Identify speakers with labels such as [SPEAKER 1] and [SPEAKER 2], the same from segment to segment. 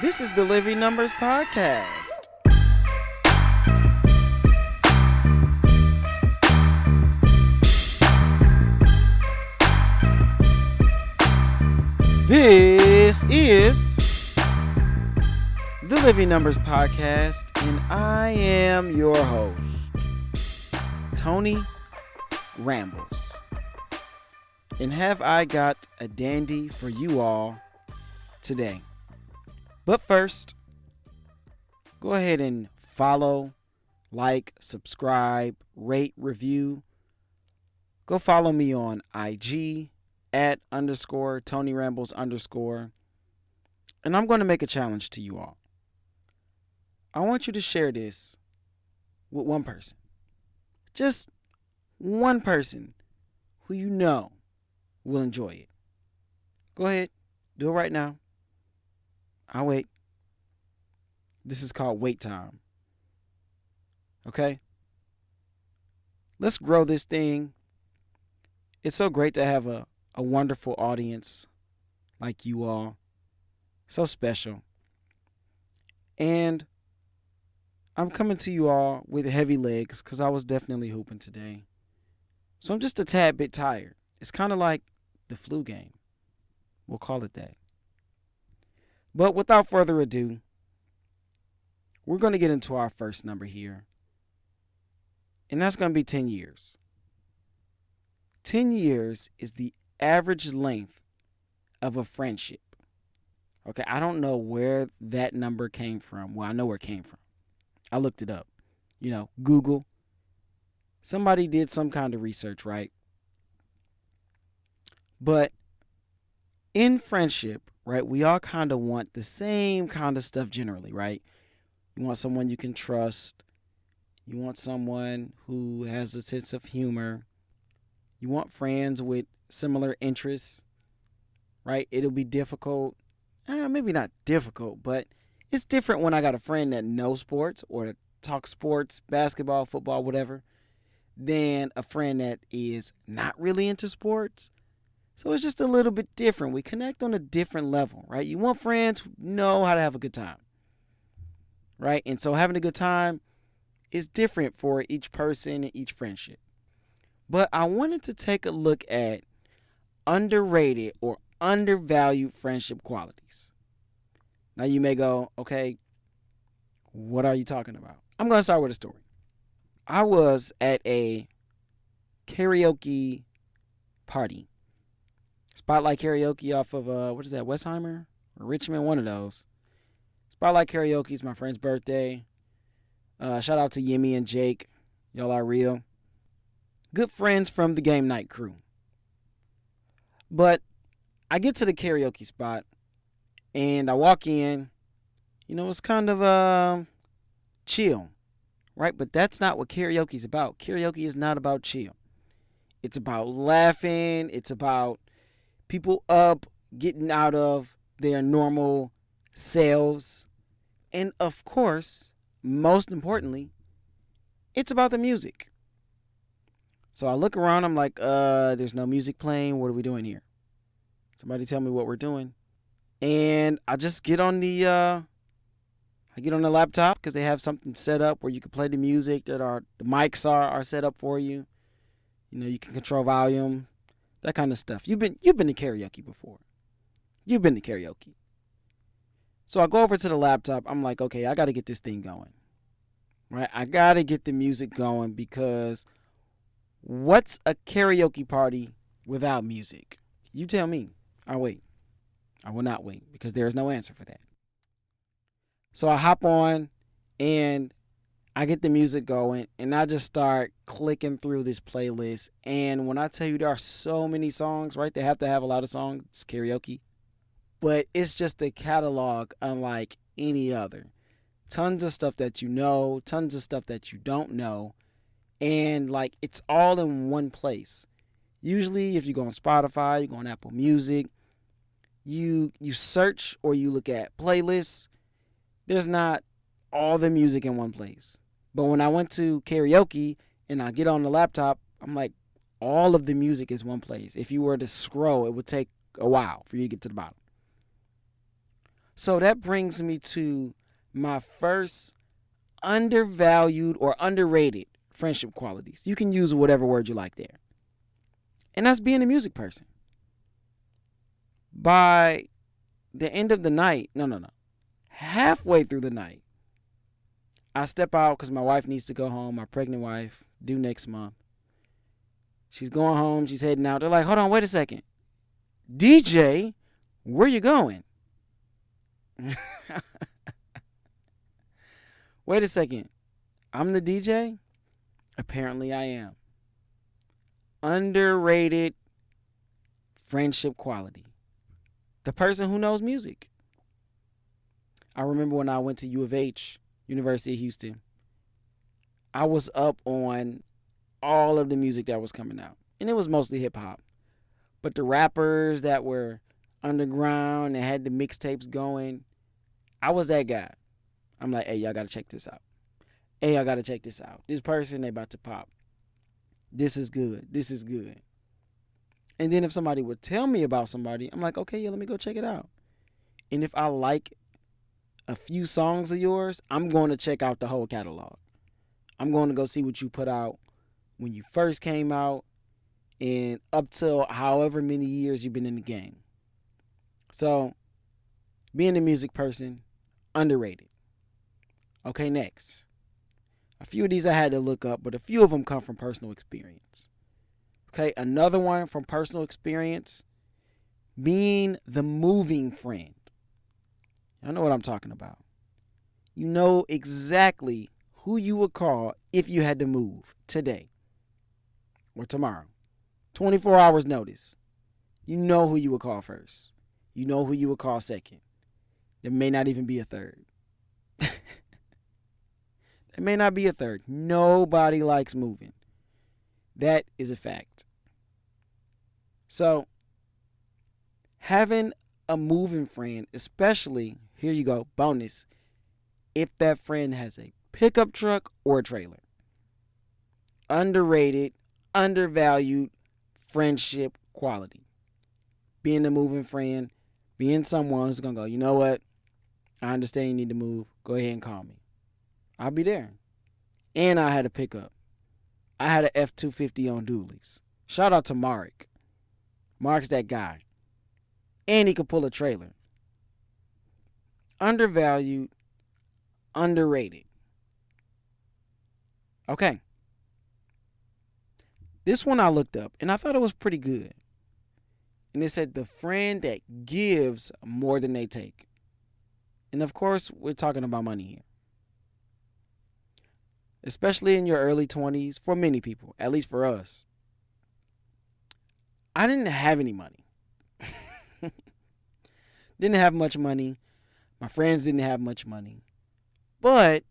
[SPEAKER 1] This is the Living Numbers Podcast. This is the Living Numbers Podcast, and I am your host, Tony Rambles. And have I got a dandy for you all today. But first, go ahead and follow, like, subscribe, rate, review. Go follow me on IG @_Tony Rambles _. And I'm going to make a challenge to you all. I want you to share this with one person. Just one person who you know will enjoy it. Go ahead. Do it right now. I'll wait. This is called wait time. Okay? Let's grow this thing. It's so great to have a wonderful audience like you all. So special. And I'm coming to you all with heavy legs because I was definitely hooping today. So I'm just a tad bit tired. It's kind of like the flu game. We'll call it that. But without further ado, we're going to get into our first number here. And that's going to be 10 years. 10 years is the average length of a friendship. Okay, I don't know where that number came from. Well, I know where it came from. I looked it up. Google. Somebody did some kind of research, right? But in friendship, right, we all kind of want the same kind of stuff generally, right? You want someone you can trust. You want someone who has a sense of humor. You want friends with similar interests, right? It'll be difficult. Maybe not difficult, but it's different when I got a friend that knows sports or that talks sports, basketball, football, whatever, than a friend that is not really into sports. So it's just a little bit different. We connect on a different level, right? You want friends who know how to have a good time, right? And so having a good time is different for each person and each friendship. But I wanted to take a look at underrated or undervalued friendship qualities. Now you may go, okay, what are you talking about? I'm going to start with a story. I was at a karaoke party. Spotlight Karaoke off of, Westheimer or Richmond? One of those. Spotlight Karaoke is my friend's birthday. Shout out to Yemi and Jake. Y'all are real. Good friends from the game night crew. But I get to the karaoke spot and I walk in. It's kind of chill, right? But that's not what karaoke is about. Karaoke is not about chill. It's about laughing. It's about people up, getting out of their normal selves. And of course, most importantly, it's about the music. So I look around, I'm like, there's no music playing. What are we doing here? Somebody tell me what we're doing. And I just get on the laptop because they have something set up where you can play the music that the mics are set up for you. You can control volume, that kind of stuff. You've been to karaoke before. You've been to karaoke. So I go over to the laptop. I'm like, okay, I got to get this thing going. Right? I got to get the music going because what's a karaoke party without music? You tell me. I'll wait. I will not wait because there is no answer for that. So I hop on and I get the music going and I just start clicking through this playlist. And when I tell you there are so many songs, right? They have to have a lot of songs. It's karaoke. But it's just a catalog unlike any other. Tons of stuff that you know, tons of stuff that you don't know. And it's all in one place. Usually if you go on Spotify, you go on Apple Music, you search or you look at playlists, there's not all the music in one place. But when I went to karaoke and I get on the laptop, I'm like, all of the music is one place. If you were to scroll, it would take a while for you to get to the bottom. So that brings me to my first undervalued or underrated friendship qualities. You can use whatever word you like there. And that's being a music person. By the end of the night, no. Halfway through the night, I step out because my wife needs to go home. My pregnant wife, due next month. She's going home. She's heading out. They're like, hold on, wait a second. DJ, where you going? Wait a second. I'm the DJ? Apparently I am. Underrated friendship quality. The person who knows music. I remember when I went to U of H, University of Houston, I was up on all of the music that was coming out. And it was mostly hip hop. But the rappers that were underground and had the mixtapes going, I was that guy. I'm like, hey, y'all got to check this out. Hey, y'all got to check this out. This person, they about to pop. This is good. This is good. And then if somebody would tell me about somebody, I'm like, okay, yeah, let me go check it out. And if I like a few songs of yours, I'm going to check out the whole catalog. I'm going to go see what you put out when you first came out and up till however many years you've been in the game. So, being a music person, underrated. Okay, next. A few of these I had to look up, but a few of them come from personal experience. Okay, another one from personal experience, being the moving friend. I know what I'm talking about. You know exactly who you would call if you had to move today or tomorrow. 24 hours notice. You know who you would call first. You know who you would call second. There may not even be a third. There may not be a third. Nobody likes moving. That is a fact. So, having a moving friend, especially, here you go, bonus, if that friend has a pickup truck or a trailer. Underrated, undervalued friendship quality. Being a moving friend, being someone who's going to go, you know what? I understand you need to move. Go ahead and call me. I'll be there. And I had a pickup. I had an F-250 on dualies. Shout out to Mark. Mark's that guy. And he could pull a trailer. Undervalued, underrated. Okay. This one I looked up, and I thought it was pretty good. And it said the friend that gives more than they take. And of course, we're talking about money here. Especially in your early 20s, for many people, at least for us. I didn't have any money. Didn't have much money. My friends didn't have much money. But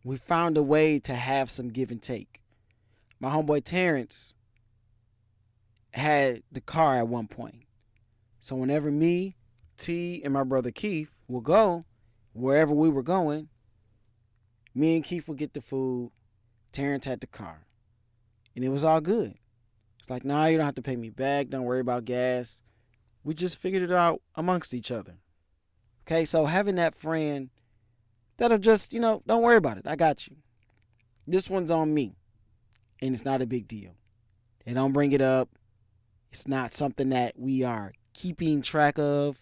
[SPEAKER 1] we found a way to have some give and take. My homeboy Terrence had the car at one point. So whenever me, T, and my brother Keith will go, wherever we were going, me and Keith would get the food. Terrence had the car. And it was all good. It's like, nah, you don't have to pay me back. Don't worry about gas. We just figured it out amongst each other. Okay, so having that friend that'll just, don't worry about it. I got you. This one's on me. And it's not a big deal. They don't bring it up. It's not something that we are keeping track of.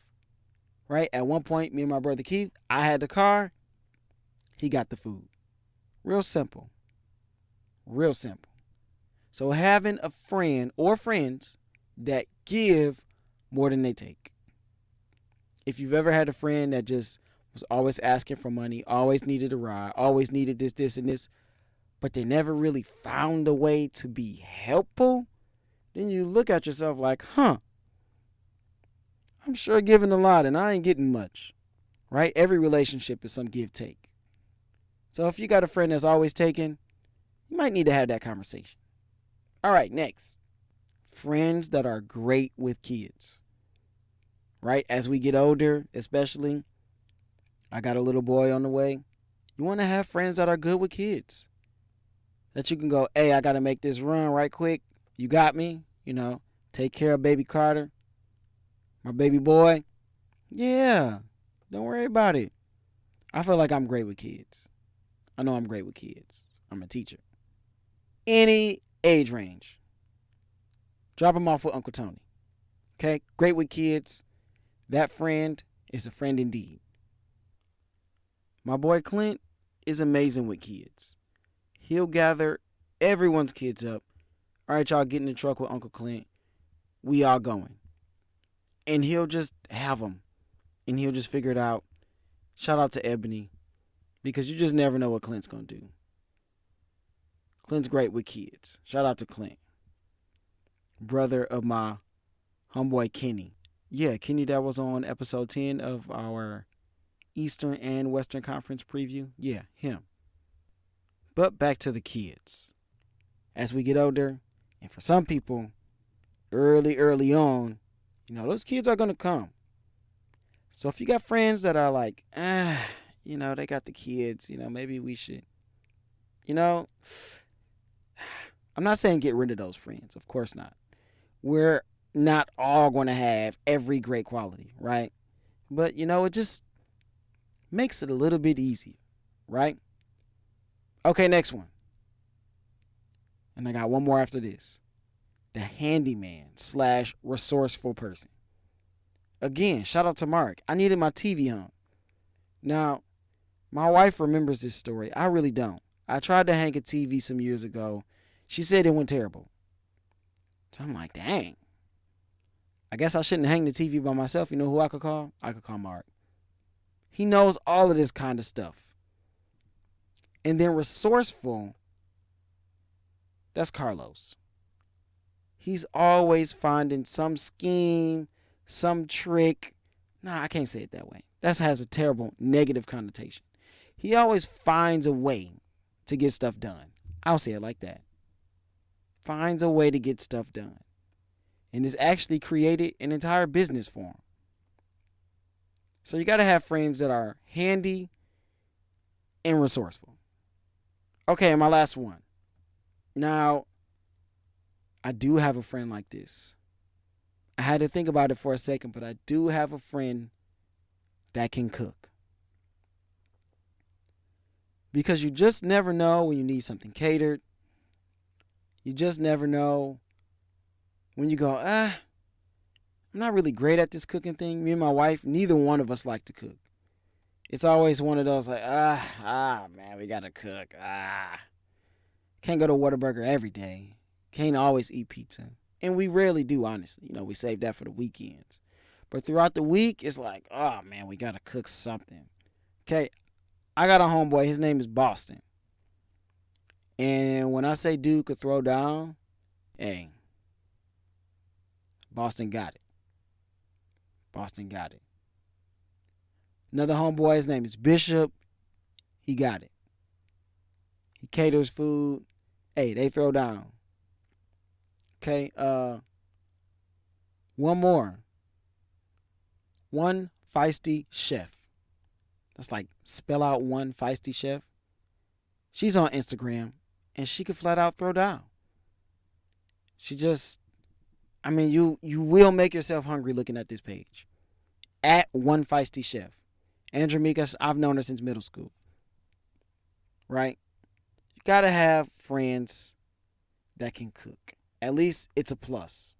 [SPEAKER 1] Right? At one point, me and my brother Keith, I had the car. He got the food. Real simple. Real simple. So having a friend or friends that give more than they take. If you've ever had a friend that just was always asking for money, always needed a ride, always needed this, and this, but they never really found a way to be helpful, then you look at yourself like, I'm sure giving a lot and I ain't getting much. Right? Every relationship is some give-take. So if you got a friend that's always taking, you might need to have that conversation. All right, next. Friends that are great with kids. Right? As we get older, especially, I got a little boy on the way. You want to have friends that are good with kids. That you can go, hey, I got to make this run right quick. You got me? Take care of baby Carter. My baby boy. Yeah. Don't worry about it. I feel like I'm great with kids. I know I'm great with kids. I'm a teacher. Any age range. Drop them off with Uncle Tony. Okay? Great with kids. That friend is a friend indeed. My boy Clint is amazing with kids. He'll gather everyone's kids up. All right, y'all, get in the truck with Uncle Clint. We all going. And he'll just have them. And he'll just figure it out. Shout out to Ebony. Because you just never know what Clint's going to do. Clint's great with kids. Shout out to Clint. Brother of my homeboy Kenny. Yeah, Kenny that was on episode 10 of our Eastern and Western Conference preview. Yeah, him. But back to the kids. As we get older, and for some people, early on, those kids are going to come. So if you got friends that are like, they got the kids, maybe we should, I'm not saying get rid of those friends. Of course not. We're not all going to have every great quality, right? But, it just makes it a little bit easier, right? Okay, next one. And I got one more after this. The handyman / resourceful person. Again, shout out to Mark. I needed my TV hung. Now, my wife remembers this story. I really don't. I tried to hang a TV some years ago. She said it went terrible. So I'm like, dang. I guess I shouldn't hang the TV by myself. You know who I could call? I could call Mark. He knows all of this kind of stuff. And then resourceful, that's Carlos. He's always finding some scheme, some trick. Nah, I can't say it that way. That has a terrible negative connotation. He always finds a way to get stuff done. I'll say it like that. Finds a way to get stuff done. And has actually created an entire business for him. So you got to have friends that are handy and resourceful. Okay, and my last one. Now, I do have a friend like this. I had to think about it for a second, but I do have a friend that can cook. Because you just never know when you need something catered. You just never know when you go, I'm not really great at this cooking thing. Me and my wife, neither one of us like to cook. It's always one of those like, man, we got to cook. Can't go to Whataburger every day. Can't always eat pizza. And we rarely do, honestly. We save that for the weekends. But throughout the week, it's like, oh, man, we got to cook something. Okay, I got a homeboy. His name is Boston. And when I say dude could throw down, hey, Boston got it. Boston got it. Another homeboy, his name is Bishop. He got it. He caters food. Hey, they throw down. Okay, one more. One feisty chef. That's like spell out one feisty chef. She's on Instagram and she could flat out throw down. She just, you will make yourself hungry looking at this page. At one feisty chef. Andromika, I've known her since middle school. Right? You gotta have friends that can cook. At least it's a plus.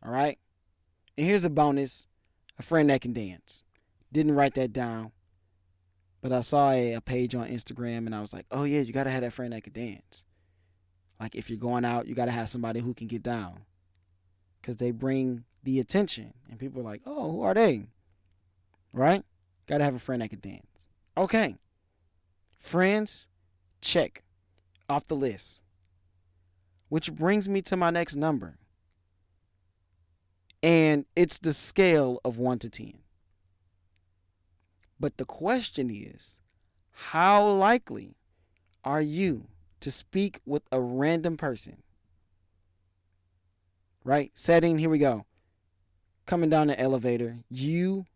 [SPEAKER 1] All right? And here's a bonus. A friend that can dance. Didn't write that down. But I saw a page on Instagram and I was like, oh yeah, you got to have that friend that can dance. Like if you're going out, you got to have somebody who can get down. Because they bring the attention. And people are like, oh, who are they? Right? Got to have a friend that can dance. Okay. Friends, check. Off the list. Which brings me to my next number. And it's the scale of 1 to 10. But the question is, how likely are you to speak with a random person? Right? Setting, here we go. Coming down the elevator, you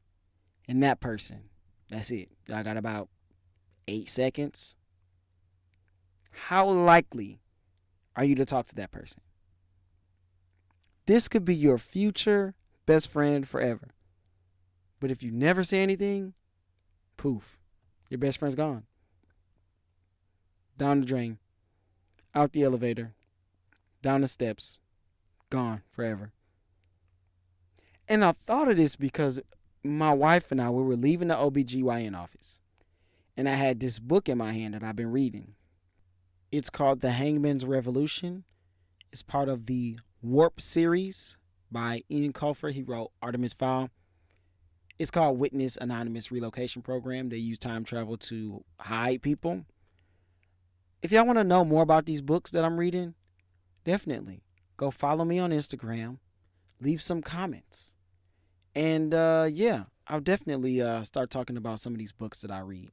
[SPEAKER 1] and that person. That's it. I got about 8 seconds. How likely are you to talk to that person? This could be your future best friend forever. But if you never say anything, poof, your best friend's gone. Down the drain, out the elevator, down the steps, gone forever. And I thought of this because my wife and I, we were leaving the OBGYN office. And I had this book in my hand that I've been reading. It's called The Hangman's Revolution. It's part of the Warp series by Ian Colfer. He wrote Artemis Fowl. It's called Witness Anonymous Relocation Program. They use time travel to hide people. If y'all want to know more about these books that I'm reading, definitely go follow me on Instagram. Leave some comments. And yeah, I'll definitely start talking about some of these books that I read.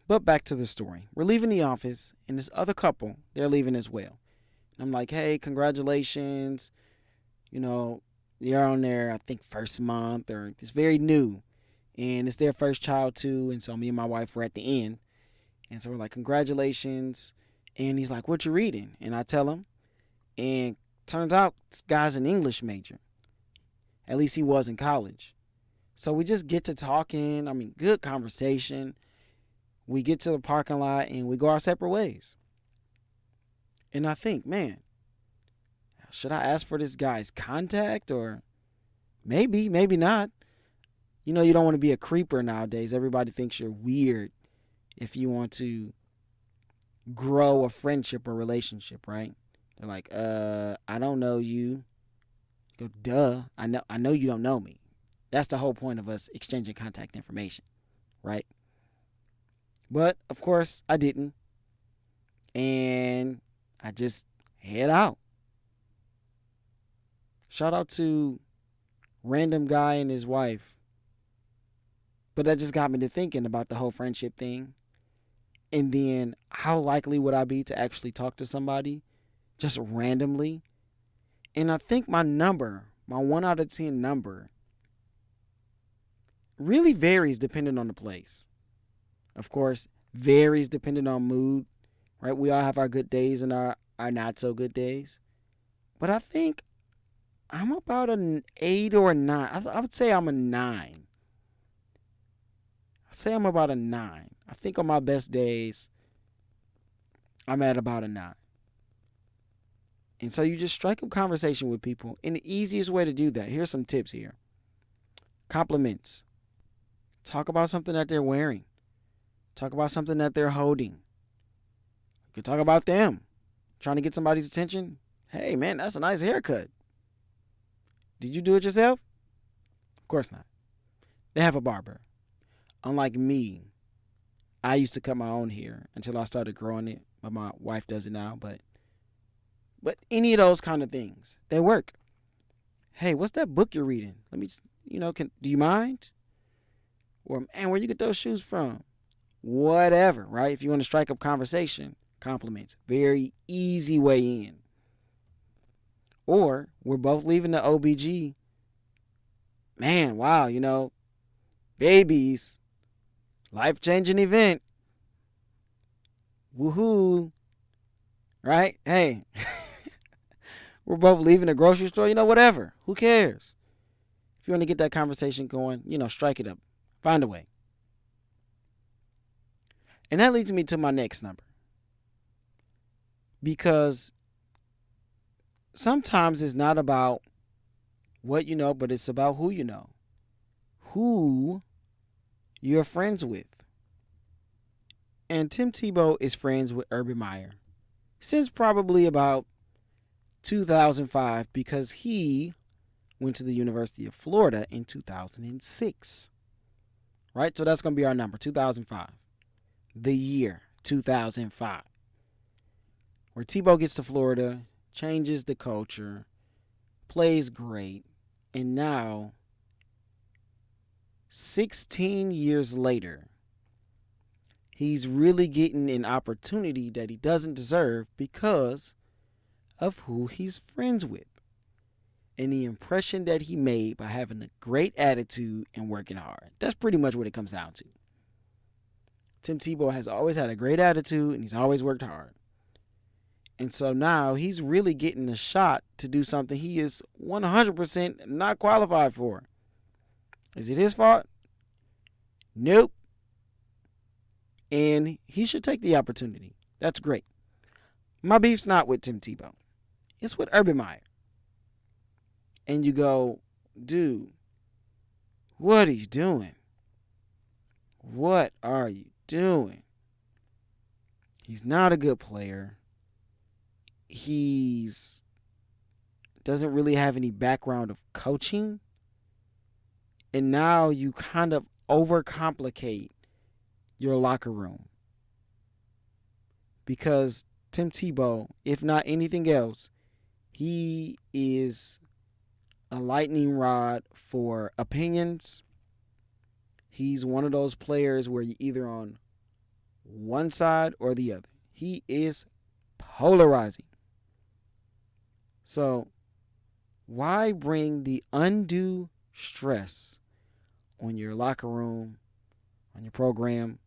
[SPEAKER 1] But back to the story. We're leaving the office, and this other couple, they're leaving as well. And I'm like, hey, congratulations. You know, they're on their, I think, first month, or it's very new. And it's their first child, too. And so me and my wife were at the end. And so we're like, congratulations. And he's like, what you reading? And I tell him. And turns out this guy's an English major. At least he was in college. So we just get to talking. I mean, good conversation. We get to the parking lot and we go our separate ways. And I think, man, should I ask for this guy's contact? Or maybe not. You know, you don't want to be a creeper nowadays. Everybody thinks you're weird if you want to grow a friendship or relationship, right? They're like, I don't know you. You go, duh, I know you don't know me. That's the whole point of us exchanging contact information, right? But, of course, I didn't. And I just head out. Shout out to random guy and his wife. But that just got me to thinking about the whole friendship thing. And then how likely would I be to actually talk to somebody just randomly? And I think my 1 out of 10 number, really varies depending on the place. Of course, varies depending on mood, right? We all have our good days and our not so good days. But I think I'm about an 8 or a 9. I would say I'm a 9. I'd say I'm about a 9. I think on my best days, I'm at about a 9. And so you just strike up conversation with people. And the easiest way to do that, here's some tips here. Compliments. Talk about something that they're wearing. Talk about something that they're holding. You can talk about them. Trying to get somebody's attention. Hey, man, that's a nice haircut. Did you do it yourself? Of course not. They have a barber. Unlike me, I used to cut my own hair until I started growing it. But my wife does it now. But any of those kind of things, they work. Hey, what's that book you're reading? Let me, do you mind? Or, man, where you get those shoes from? Whatever, right? If you want to strike up conversation, compliments. Very easy way in. Or we're both leaving the OBG. Man, wow, babies. Life-changing event. Woohoo. Right? Hey. We're both leaving the grocery store. Whatever. Who cares? If you want to get that conversation going, strike it up. Find a way. And that leads me to my next number. Because sometimes it's not about what you know, but it's about who you know. Who you're friends with. And Tim Tebow is friends with Urban Meyer since probably about 2005 because he went to the University of Florida in 2006. Right? So that's going to be our number, 2005. The year 2005. Where Tebow gets to Florida, changes the culture, plays great, and now, 16 years later, he's really getting an opportunity that he doesn't deserve because of who he's friends with and the impression that he made by having a great attitude and working hard. That's pretty much what it comes down to. Tim Tebow has always had a great attitude and he's always worked hard. And so now he's really getting a shot to do something he is 100% not qualified for. Is it his fault? Nope. And he should take the opportunity. That's great. My beef's not with Tim Tebow. It's with Urban Meyer. And you go, dude, what are you doing? What are you doing? He's not a good player. He's doesn't really have any background of coaching. And now you kind of overcomplicate your locker room. Because Tim Tebow, if not anything else, he is a lightning rod for opinions. He's one of those players where you're either on one side or the other. He is polarizing. So why bring the undue stress on your locker room, on your program?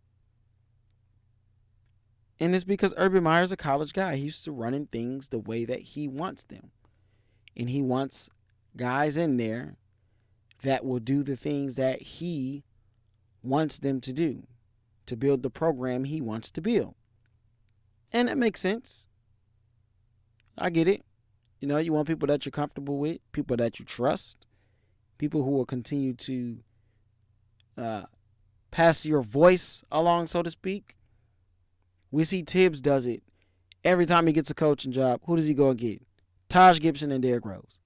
[SPEAKER 1] And it's because Urban Meyer's a college guy. He's used to running things the way that he wants them. And he wants guys in there that will do the things that he wants them to do to build the program he wants to build. And that makes sense. I get it. You know, you want people that you're comfortable with, people that you trust, people who will continue to pass your voice along, so to speak. We see Tibbs does it every time he gets a coaching job. Who does he go and get? Taj Gibson and Derrick Rose.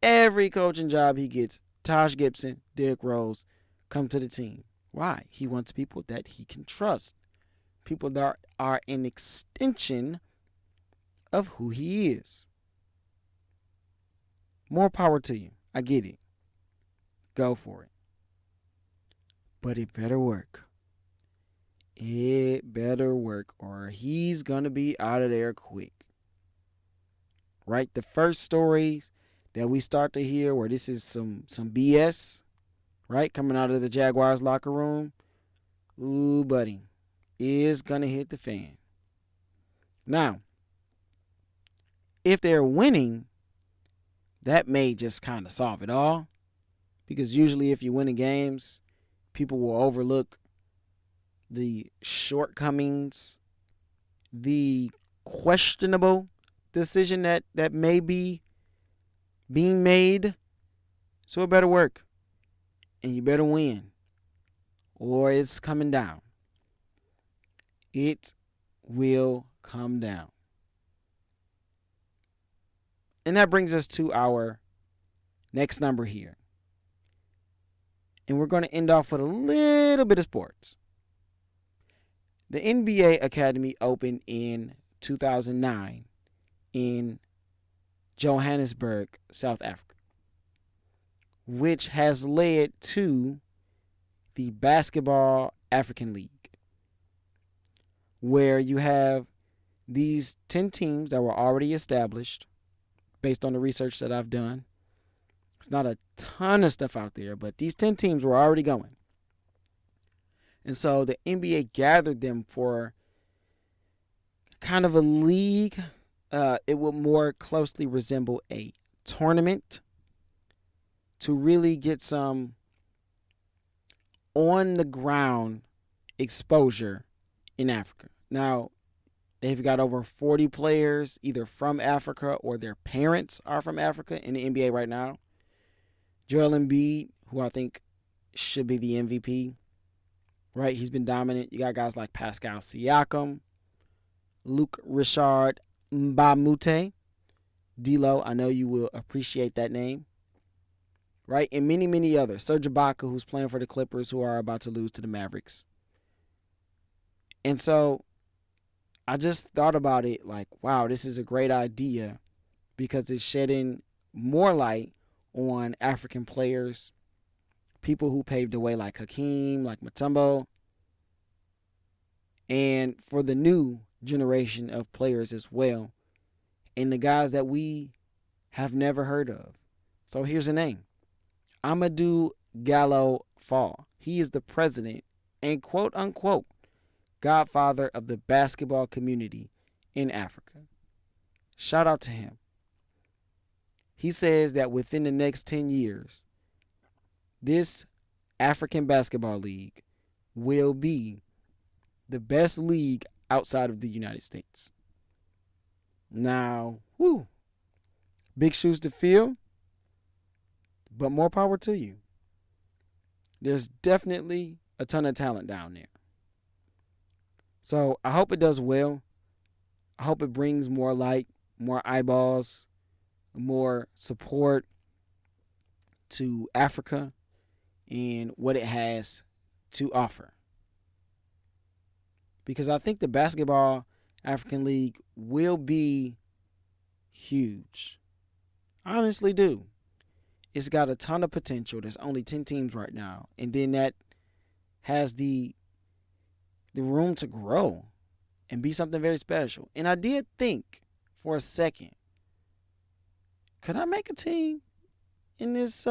[SPEAKER 1] Every coaching job he gets, Taj Gibson, Derrick Rose come to the team. Why? He wants people that he can trust. People that are an extension of who he is. More power to you. I get it. Go for it. But it better work. It better work or he's going to be out of there quick. Right? The first stories that we start to hear where this is some BS, right, coming out of the Jaguars locker room, ooh, buddy, is going to hit the fan. Now, if they're winning, that may just kind of solve it all. Because usually if you're winning games, people will overlook the shortcomings, the questionable decision that may be being made. So it better work. And you better win. Or it's coming down. It will come down. And that brings us to our next number here. And we're going to end off with a little bit of sports. The NBA Academy opened in 2009 in Johannesburg, South Africa, which has led to the Basketball African League, where you have these 10 teams that were already established based on the research that I've done. It's not a ton of stuff out there, but these 10 teams were already going. And so the NBA gathered them for kind of a league. It will more closely resemble a tournament to really get some on-the-ground exposure in Africa. Now, they've got over 40 players either from Africa or their parents are from Africa in the NBA right now. Joel Embiid, who I think should be the MVP, right? He's been dominant. You got guys like Pascal Siakam, Luke Richard Mbamute, D'Lo. I know you will appreciate that name, right? And many, many others. Serge Ibaka, who's playing for the Clippers, who are about to lose to the Mavericks. And so I just thought about it like, wow, this is a great idea because it's shedding more light on African players, people who paved the way like Hakeem, like Mutombo, and for the new generation of players as well, and the guys that we have never heard of. So here's a name. Amadou Gallo Fall. He is the president and quote-unquote godfather of the basketball community in Africa. Shout out to him. He says that within the next 10 years, this African Basketball League will be the best league outside of the United States. Now, big shoes to fill, but more power to you. There's definitely a ton of talent down there. So I hope it does well. I hope it brings more light, more eyeballs, more support to Africa and what it has to offer. Because I think the Basketball African League will be huge. I honestly do. It's got a ton of potential. There's only 10 teams right now. And then that has the room to grow and be something very special. And I did think for a second, could I make a team in this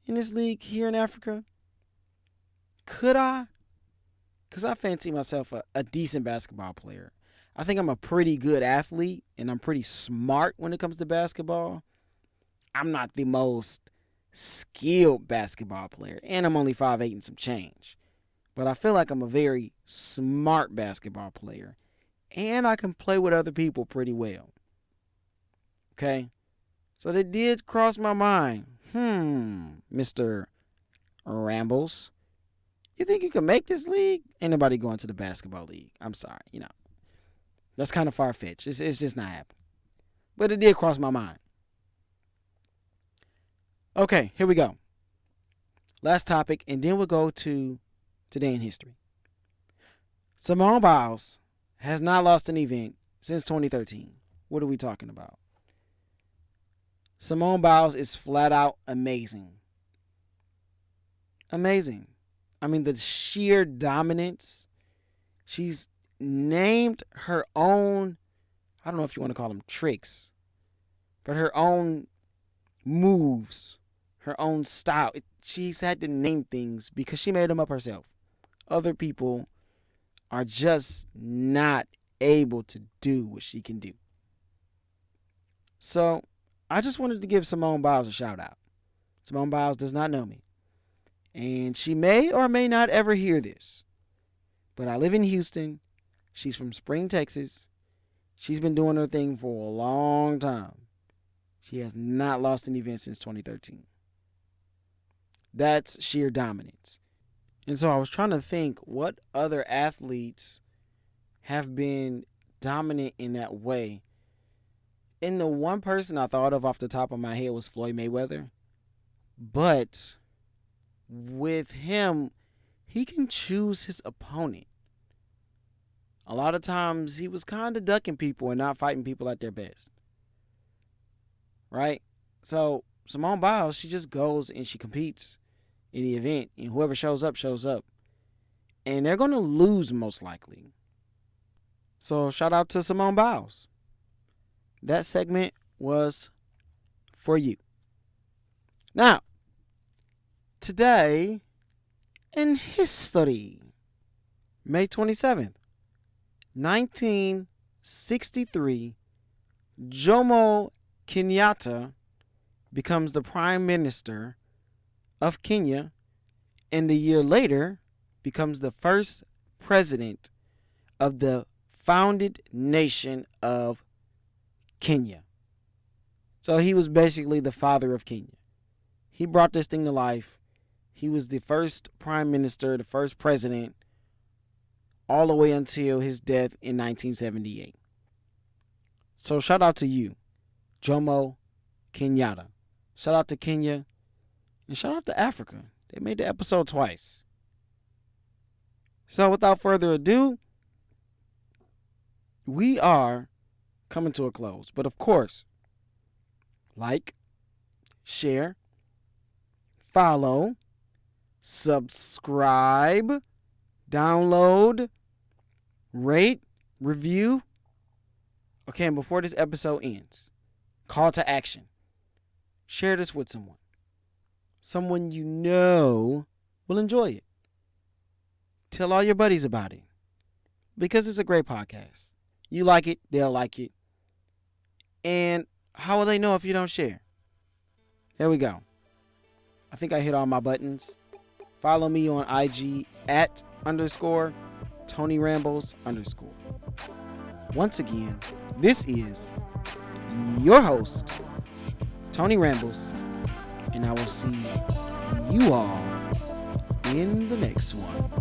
[SPEAKER 1] league here in Africa? Could I? Because I fancy myself a decent basketball player. I think I'm a pretty good athlete, and I'm pretty smart when it comes to basketball. I'm not the most skilled basketball player, and I'm only 5'8" and some change. But I feel like I'm a very smart basketball player, and I can play with other people pretty well. Okay? So that did cross my mind. Mr. Rambles. You think you can make this league? Ain't nobody going to the basketball league. I'm sorry, That's kind of far-fetched. It's just not happening. But it did cross my mind. Okay, here we go. Last topic, and then we'll go to Today in History. Simone Biles has not lost an event since 2013. What are we talking about? Simone Biles is flat out amazing. Amazing. I mean, the sheer dominance. She's named her own, I don't know if you want to call them tricks, but her own moves, her own style. She's had to name things because she made them up herself. Other people are just not able to do what she can do. So I just wanted to give Simone Biles a shout out. Simone Biles does not know me. And she may or may not ever hear this. But I live in Houston. She's from Spring, Texas. She's been doing her thing for a long time. She has not lost an event since 2013. That's sheer dominance. And so I was trying to think what other athletes have been dominant in that way. And the one person I thought of off the top of my head was Floyd Mayweather. But with him, he can choose his opponent. A lot of times he was kind of ducking people and not fighting people at their best. Right? So Simone Biles, she just goes and she competes in the event. And whoever shows up, shows up. And they're going to lose most likely. So shout out to Simone Biles. That segment was for you. Now, today in history, May 27th, 1963, Jomo Kenyatta becomes the Prime Minister of Kenya, and a year later becomes the first president of the founded nation of Kenya. So he was basically the father of Kenya. He brought this thing to life. He was the first prime minister, the first president, all the way until his death in 1978. So shout out to you, Jomo Kenyatta. Shout out to Kenya. And shout out to Africa. They made the episode twice. So without further ado, we are coming to a close. But of course, like, share, follow, subscribe, download, rate, review. Okay, and before this episode ends, call to action. Share this with someone. Someone you know will enjoy it. Tell all your buddies about it. Because it's a great podcast. You like it, they'll like it. And how will they know if you don't share? Here we go. I think I hit all my buttons. Follow me on IG at _ Tony Rambles _. Once again, this is your host, Tony Rambles, and I will see you all in the next one.